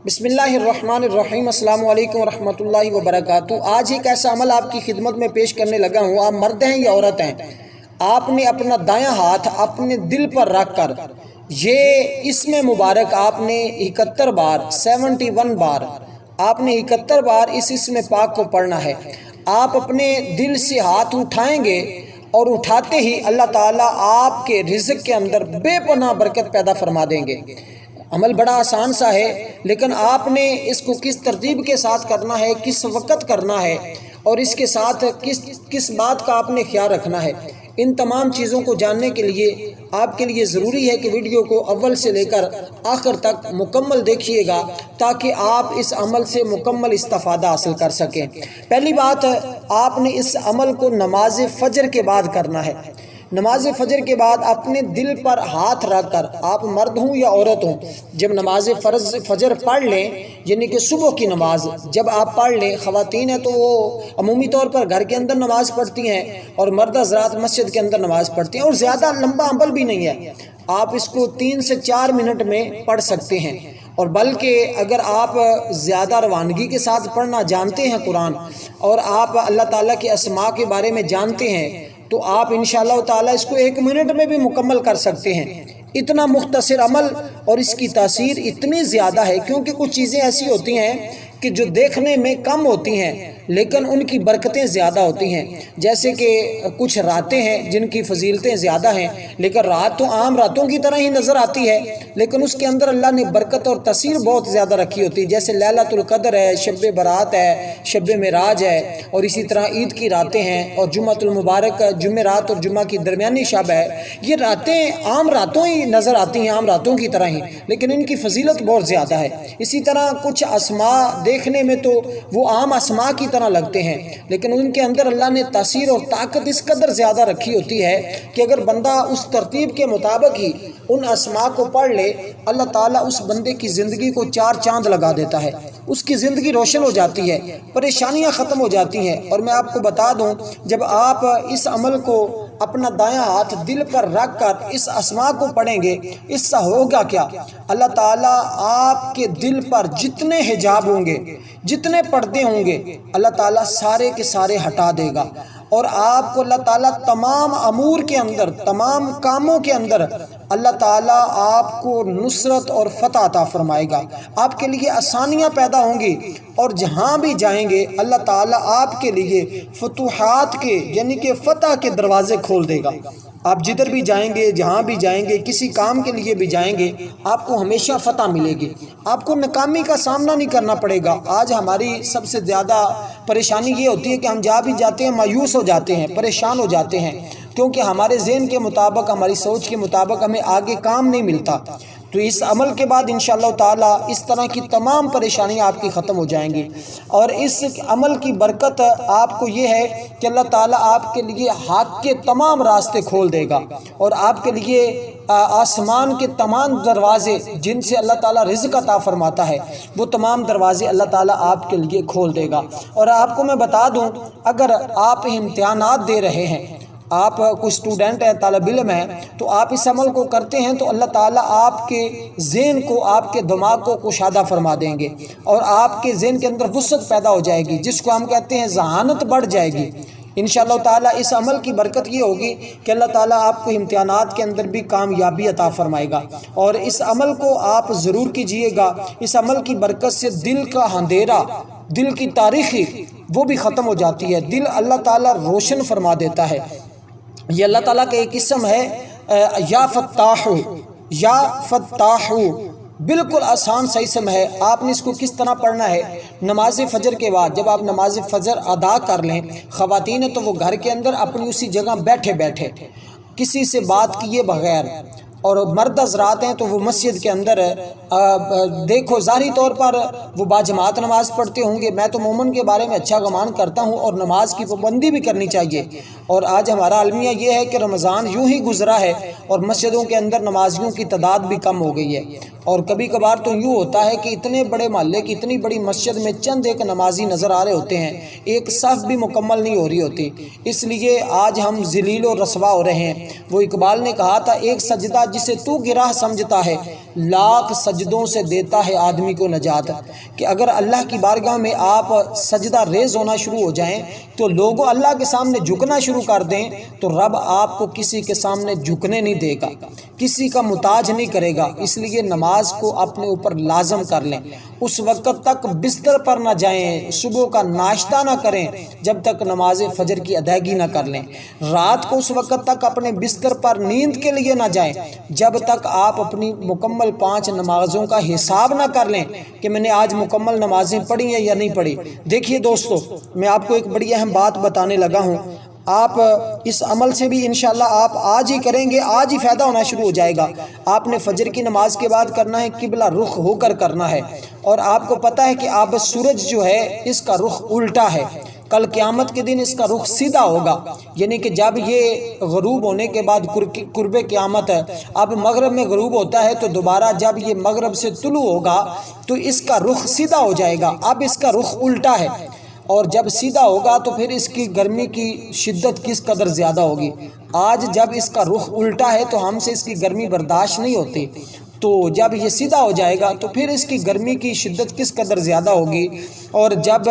بسم اللہ الرحمن الرحیم۔ السلام علیکم ورحمۃ اللہ وبرکاتہ۔ آج ایک ایسا عمل آپ کی خدمت میں پیش کرنے لگا ہوں۔ آپ مرد ہیں یا عورت ہیں، آپ نے اپنا دایاں ہاتھ اپنے دل پر رکھ کر یہ اسم مبارک آپ نے 71 بار آپ نے 71 بار اس اسم پاک کو پڑھنا ہے۔ آپ اپنے دل سے ہاتھ اٹھائیں گے اور اٹھاتے ہی اللہ تعالیٰ آپ کے رزق کے اندر بے پناہ برکت پیدا فرما دیں گے۔ عمل بڑا آسان سا ہے، لیکن آپ نے اس کو کس ترتیب کے ساتھ کرنا ہے، کس وقت کرنا ہے، اور اس کے ساتھ کس بات کا آپ نے خیال رکھنا ہے، ان تمام چیزوں کو جاننے کے لیے آپ کے لیے ضروری ہے کہ ویڈیو کو اول سے لے کر آخر تک مکمل دیکھیے گا، تاکہ آپ اس عمل سے مکمل استفادہ حاصل کر سکیں۔ پہلی بات، آپ نے اس عمل کو نماز فجر کے بعد کرنا ہے۔ نماز فجر کے بعد اپنے دل پر ہاتھ رکھ کر، آپ مرد ہوں یا عورت ہوں، جب نماز فجر پڑھ لیں، یعنی کہ صبح کی نماز جب آپ پڑھ لیں، خواتین ہیں تو وہ عمومی طور پر گھر کے اندر نماز پڑھتی ہیں، اور مرد حضرات مسجد کے اندر نماز پڑھتی ہیں، اور زیادہ لمبا عمل بھی نہیں ہے، آپ اس کو 3 سے 4 منٹ میں پڑھ سکتے ہیں۔ اور بلکہ اگر آپ زیادہ روانگی کے ساتھ پڑھنا جانتے ہیں قرآن، اور آپ اللہ تعالیٰ کے اسماء کے بارے میں جانتے ہیں، تو آپ انشاءاللہ تعالیٰ اس کو 1 منٹ میں بھی مکمل کر سکتے ہیں۔ اتنا مختصر عمل اور اس کی تاثیر اتنی زیادہ ہے، کیونکہ کچھ چیزیں ایسی ہوتی ہیں کہ جو دیکھنے میں کم ہوتی ہیں لیکن ان کی برکتیں زیادہ ہوتی ہیں۔ جیسے کہ کچھ راتیں ہیں جن کی فضیلتیں زیادہ ہیں، لیکن رات تو عام راتوں کی طرح ہی نظر آتی ہے، لیکن اس کے اندر اللہ نے برکت اور تاثیر بہت زیادہ رکھی ہوتی ہے۔ جیسے لیلۃ القدر ہے، شب برات ہے، شب معراج ہے، اور اسی طرح عید کی راتیں ہیں، اور جمعۃ المبارک، جمعرات اور جمعہ کی درمیانی شب ہے۔ یہ راتیں عام راتوں ہی نظر آتی ہیں، عام راتوں کی طرح ہی، لیکن ان کی فضیلت بہت زیادہ ہے۔ اسی طرح کچھ اسماء دیکھنے میں تو وہ عام اسماء کی طرح لگتے ہیں، لیکن ان کے اندر اللہ نے تاثیر اور طاقت اس قدر زیادہ رکھی ہوتی ہے کہ اگر بندہ اس ترتیب کے مطابق ہی ان اسماء کو پڑھ لے، اللہ تعالیٰ اس بندے کی زندگی کو 4 چاند لگا دیتا ہے، اس کی زندگی روشن ہو جاتی ہے، پریشانیاں ختم ہو جاتی ہیں۔ اور میں آپ کو بتا دوں، جب آپ اس عمل کو اپنا دایاں ہاتھ دل پر رکھ کر اس اسماء کو پڑھیں گے، اس سے ہوگا کیا، اللہ تعالیٰ آپ کے دل پر جتنے حجاب ہوں گے، جتنے پردے ہوں گے، اللہ تعالیٰ سارے کے سارے ہٹا دے گا، اور آپ کو اللہ تعالیٰ تمام امور کے اندر، تمام کاموں کے اندر اللہ تعالیٰ آپ کو نصرت اور فتح عطا فرمائے گا، آپ کے لیے آسانیاں پیدا ہوں گی، اور جہاں بھی جائیں گے اللہ تعالیٰ آپ کے لیے فتوحات کے، یعنی کہ فتح کے دروازے کھول دے گا۔ آپ جدھر بھی جائیں گے، جہاں بھی جائیں گے، کسی کام کے لیے بھی جائیں گے، آپ کو ہمیشہ فتح ملے گی، آپ کو ناکامی کا سامنا نہیں کرنا پڑے گا۔ آج ہماری سب سے زیادہ پریشانی یہ ہوتی ہے کہ ہم جہاں بھی جاتے ہیں مایوس ہو جاتے ہیں، پریشان ہو جاتے ہیں، کیونکہ ہمارے ذہن کے مطابق، ہماری سوچ کے مطابق ہمیں آگے کام نہیں ملتا۔ تو اس عمل کے بعد انشاءاللہ تعالیٰ اس طرح کی تمام پریشانیاں آپ کی ختم ہو جائیں گی، اور اس عمل کی برکت آپ کو یہ ہے کہ اللہ تعالیٰ آپ کے لیے حق کے تمام راستے کھول دے گا، اور آپ کے لیے آسمان کے تمام دروازے جن سے اللہ تعالیٰ رزق عطا فرماتا ہے، وہ تمام دروازے اللہ تعالیٰ آپ کے لیے کھول دے گا۔ اور آپ کو میں بتا دوں، اگر آپ امتحانات دے رہے ہیں، آپ کوئی اسٹوڈنٹ ہے، طالب علم ہے، تو آپ اس عمل کو کرتے ہیں تو اللہ تعالیٰ آپ کے ذہن کو، آپ کے دماغ کو کشادہ فرما دیں گے، اور آپ کے ذہن کے اندر وسعت پیدا ہو جائے گی، جس کو ہم کہتے ہیں ذہانت بڑھ جائے گی۔ انشاءاللہ تعالیٰ اس عمل کی برکت یہ ہوگی کہ اللہ تعالیٰ آپ کو امتحانات کے اندر بھی کامیابی عطا فرمائے گا، اور اس عمل کو آپ ضرور کیجئے گا۔ اس عمل کی برکت سے دل کا اندھیرا، دل کی تاریخی وہ بھی ختم ہو جاتی ہے، دل اللہ تعالیٰ روشن فرما دیتا ہے۔ یہ اللہ تعالیٰ کا ایک اسم ہے، یا فتاح، یا فتاح، بالکل آسان سا اسم ہے۔ آپ نے اس کو کس طرح پڑھنا ہے؟ نماز فجر کے بعد جب آپ نماز فجر ادا کر لیں، خواتین ہیں تو وہ گھر کے اندر اپنی اسی جگہ بیٹھے بیٹھے کسی سے بات کیے بغیر، اور مرد حضرات ہیں تو وہ مسجد کے اندر دیکھو ظاہری طور پر وہ باجماعت نماز پڑھتے ہوں گے، میں تو مومن کے بارے میں اچھا گمان کرتا ہوں، اور نماز کی پابندی بھی کرنی چاہیے۔ اور آج ہمارا المیہ یہ ہے کہ رمضان یوں ہی گزرا ہے اور مسجدوں کے اندر نمازیوں کی تعداد بھی کم ہو گئی ہے، اور کبھی کبھار تو یوں ہوتا ہے کہ اتنے بڑے محلے کی اتنی بڑی مسجد میں چند ایک نمازی نظر آ رہے ہوتے ہیں، ایک صف بھی مکمل نہیں ہو رہی ہوتی۔ اس لیے آج ہم ذلیل و رسوا ہو رہے ہیں۔ وہ اقبال نے کہا تھا، ایک سجدہ جسے تو گراہ سمجھتا ہے، لاکھ سجدوں سے دیتا ہے آدمی کو نجات، کہ اگر اللہ کی بارگاہ میں آپ سجدہ ریز ہونا شروع ہو جائیں تو لوگوں اللہ کے سامنے جھکنا شروع کر دیں تو رب آپ کو کسی کے سامنے جھکنے نہیں دے گا، کسی کا محتاج نہیں کرے گا۔ اس لیے نماز کو اپنے اوپر لازم کر لیں، اس وقت تک بستر پر نہ جائیں، صبح کا ناشتہ نہ کریں جب تک نماز فجر کی ادائیگی نہ کر لیں، رات کو اس وقت تک اپنے بستر پر نیند کے لیے نہ جائیں جب تک آپ اپنی مکمل 5 نمازوں کا حساب نہ کر لیں کہ میں نے آج مکمل نمازیں پڑھی ہیں یا نہیں پڑھی۔ دیکھیے دوستو، میں آپ کو ایک بڑی اہم بات بتانے لگا ہوں، آپ اس عمل سے بھی انشاءاللہ آپ آج ہی کریں گے، آج ہی فائدہ ہونا شروع ہو جائے گا۔ آپ نے فجر کی نماز کے بعد کرنا ہے، قبلہ رخ ہو کر کرنا ہے، اور آپ کو پتہ ہے کہ اب سورج جو ہے اس کا رخ الٹا ہے، کل قیامت کے دن اس کا رخ سیدھا ہوگا، یعنی کہ جب یہ غروب ہونے کے بعد قرب قیامت ہے، اب مغرب میں غروب ہوتا ہے تو دوبارہ جب یہ مغرب سے طلوع ہوگا تو اس کا رخ سیدھا ہو جائے گا، اب اس کا رخ الٹا ہے، اور جب سیدھا ہوگا تو پھر اس کی گرمی کی شدت کس قدر زیادہ ہوگی۔ آج جب اس کا رخ الٹا ہے تو ہم سے اس کی گرمی برداشت نہیں ہوتی، تو جب یہ سیدھا ہو جائے گا تو پھر اس کی گرمی کی شدت کس قدر زیادہ ہوگی، اور جب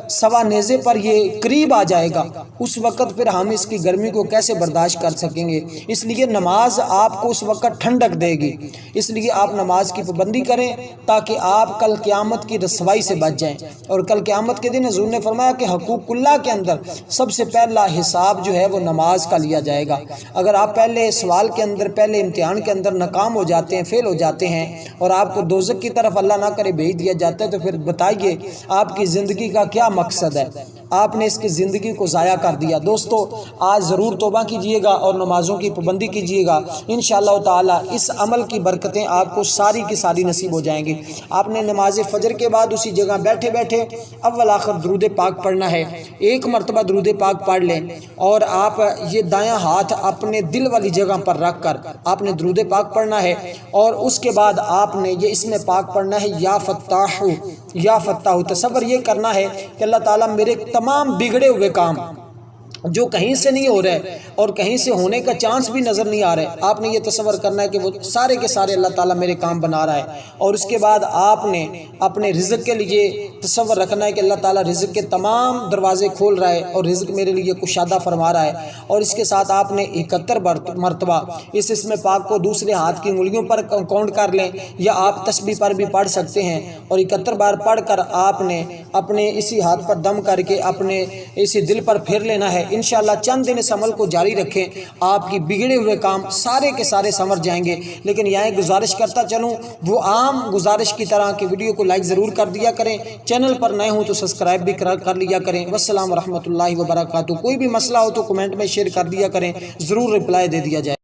سوا نیزے پر یہ قریب آ جائے گا اس وقت پھر ہم اس کی گرمی کو کیسے برداشت کر سکیں گے۔ اس لیے نماز آپ کو اس وقت ٹھنڈک دے گی، اس لیے آپ نماز کی پابندی کریں تاکہ آپ کل قیامت کی رسوائی سے بچ جائیں۔ اور کل قیامت کے دن حضور نے فرمایا کہ حقوق اللہ کے اندر سب سے پہلا حساب جو ہے وہ نماز کا لیا جائے گا۔ اگر آپ پہلے سوال کے اندر، پہلے امتحان کے اندر ناکام ہو جاتے ہیں، فیل ہو جاتے ہیں، اور آپ کو دوزخ کی طرف اللہ نہ کرے بھیج دیا جاتا ہے، تو پھر بتائیے آپ کی زندگی کا کیا مقصد ہے؟ آپ نے اس کی زندگی کو ضائع کر دیا۔ دوستو، آج ضرور توبہ کیجئے گا اور نمازوں کی پابندی کیجئے گا، انشاءاللہ تعالی اس عمل کی برکتیں آپ کو ساری کی ساری نصیب ہو جائیں گی۔ آپ نے نماز فجر کے بعد اسی جگہ بیٹھے بیٹھے اول آخر درود پاک پڑھنا ہے، 1 مرتبہ درود پاک پڑھ لیں، اور آپ یہ دایاں ہاتھ اپنے دل والی جگہ پر رکھ کر آپ نے درود پاک پڑھنا ہے، اور اس کے بعد آپ نے یہ اسم پاک پڑھنا ہے، یا فتاح یا فتاح۔ تصور یہ کرنا ہے کہ اللہ تعالیٰ میرے تمام بگڑے ہوئے کام جو کہیں سے نہیں ہو رہے اور کہیں سے ہونے کا چانس بھی نظر نہیں آ رہے، آپ نے یہ تصور کرنا ہے کہ وہ سارے کے سارے اللہ تعالیٰ میرے کام بنا رہا ہے، اور اس کے بعد آپ نے اپنے رزق کے لیے تصور رکھنا ہے کہ اللہ تعالیٰ رزق کے تمام دروازے کھول رہا ہے اور رزق میرے لیے کشادہ فرما رہا ہے، اور اس کے ساتھ آپ نے 71 مرتبہ اس اسم پاک کو دوسرے ہاتھ کی انگلیوں پر کاؤنٹ کر لیں، یا آپ تسبیح پر بھی پڑھ سکتے ہیں، اور 71 بار پڑھ کر آپ نے اپنے اسی ہاتھ پر دم کر کے اپنے اسی دل پر پھیر لینا ہے۔ انشاءاللہ چند دن اس عمل کو جاری رکھیں، آپ کی بگڑے ہوئے کام سارے کے سارے سنور جائیں گے۔ لیکن یہاں گزارش کرتا چلوں، وہ عام گزارش کی طرح کہ ویڈیو کو لائک ضرور کر دیا کریں، چینل پر نئے ہوں تو سبسکرائب بھی کر لیا کریں۔ والسلام ورحمۃ اللہ وبرکاتہ۔ کوئی بھی مسئلہ ہو تو کمنٹ میں شیئر کر دیا کریں، ضرور رپلائی دے دیا جائے۔